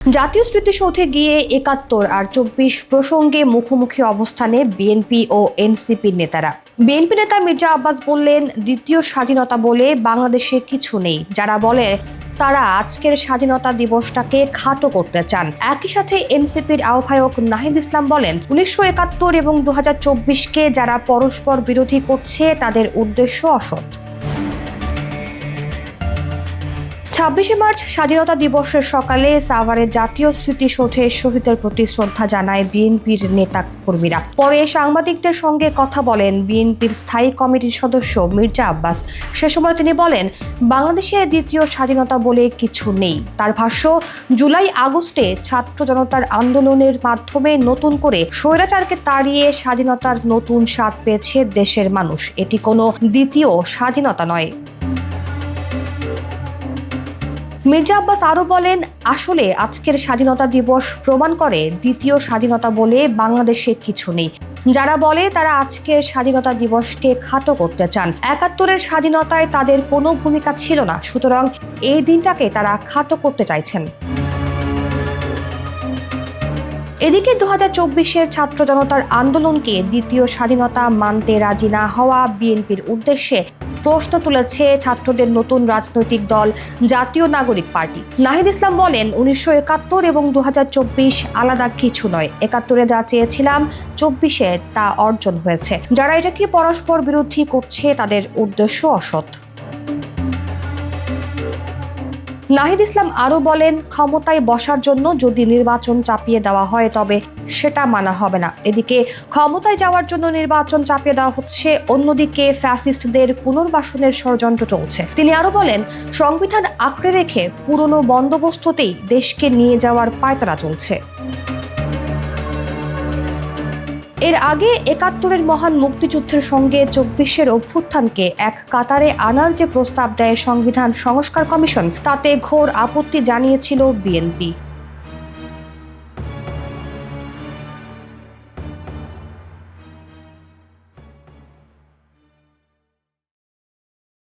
জাতীয় স্মৃতিসৌধে গিয়ে ৭১ আর ২৪ প্রসঙ্গে মুখোমুখি অবস্থানে বিএনপি ও এনসিপির নেতারা। বিএনপি নেতা মির্জা আব্বাস বললেন, দ্বিতীয় স্বাধীনতা বলে বাংলাদেশে কিছু নেই। যারা বলে তারা আজকের স্বাধীনতা দিবসটাকে খাটো করতে চান। একই সাথে এনসিপির আহ্বায়ক নাহিদ ইসলাম বলেন, ১৯৭১ এবং ২০২৪কে যারা পরস্পর বিরোধী করছে তাদের উদ্দেশ্য অসৎ। ২৬শে মার্চ স্বাধীনতা দিবসের সকালে সাভারের জাতীয় স্মৃতিসৌধে শহীদদের প্রতি শ্রদ্ধা জানায় বিএনপির নেতা কর্মীরা। পরে সাংবাদিকদের সঙ্গে কথা বলেন বিএনপির স্থায়ী কমিটির সদস্য মির্জা আব্বাস। সে সময় তিনি বলেন, বাংলাদেশে দ্বিতীয় স্বাধীনতা বলে কিছু নেই। তার ভাষ্য, জুলাই আগস্টে ছাত্র জনতার আন্দোলনের মাধ্যমে নতুন করে স্বৈরাচারকে তাড়িয়ে স্বাধীনতার নতুন স্বাদ পেয়েছে দেশের মানুষ। এটি কোনো দ্বিতীয় স্বাধীনতা নয়। মির্জা আব্বাস আরও বলেন, আসলে আজকের স্বাধীনতা দিবস প্রমাণ করে দ্বিতীয় স্বাধীনতা বলে বাংলাদেশে কিছু নেই। যারা বলে তারা আজকের স্বাধীনতা দিবসকে খাটো করতে চান। ৭১-এর স্বাধীনতায় তাদের কোনো ভূমিকা ছিল না, সুতরাং এই দিনটাকে তারা খাটো করতে চাইছেন। এদিকে ২০২৪-এর ছাত্র জনতার আন্দোলনকে দ্বিতীয় স্বাধীনতা মানতে রাজি না হওয়া বিএনপির উদ্দেশ্যে প্রশ্ন তুলেছে ছাত্রদের নতুন রাজনৈতিক দল জাতীয় নাগরিক পার্টি। নাহিদ ইসলাম বলেন, ১৯৭১ এবং ২০২৪ আলাদা কিছু নয়। ৭১-এ যা চেয়েছিলাম ২৪-এ তা অর্জন হয়েছে। যারা এটাকে পরস্পর বিরোধী করছে তাদের উদ্দেশ্য অসৎ। নাহিদ ইসলাম আরও বলেন, ক্ষমতায় বসার জন্য যদি নির্বাচন চাপিয়ে দেওয়া হয় তবে সেটা মানা হবে না। এদিকে ক্ষমতায় যাওয়ার জন্য নির্বাচন চাপিয়ে দেওয়া হচ্ছে, অন্যদিকে ফ্যাসিস্টদের পুনর্বাসনের ষড়যন্ত্র চলছে। তিনি আরও বলেন, সংবিধান আঁকড়ে রেখে পুরনো বন্দোবস্ততেই দেশকে নিয়ে যাওয়ার পায়তারা চলছে। এর আগে ৭১-এর মহান মুক্তিযুদ্ধের সঙ্গে ২৪-এর অভ্যুত্থানকে এক কাতারে আনার যে প্রস্তাব দেয় সংবিধান সংস্কার কমিশন, তাতে ঘোর আপত্তি জানিয়েছিল বিএনপি।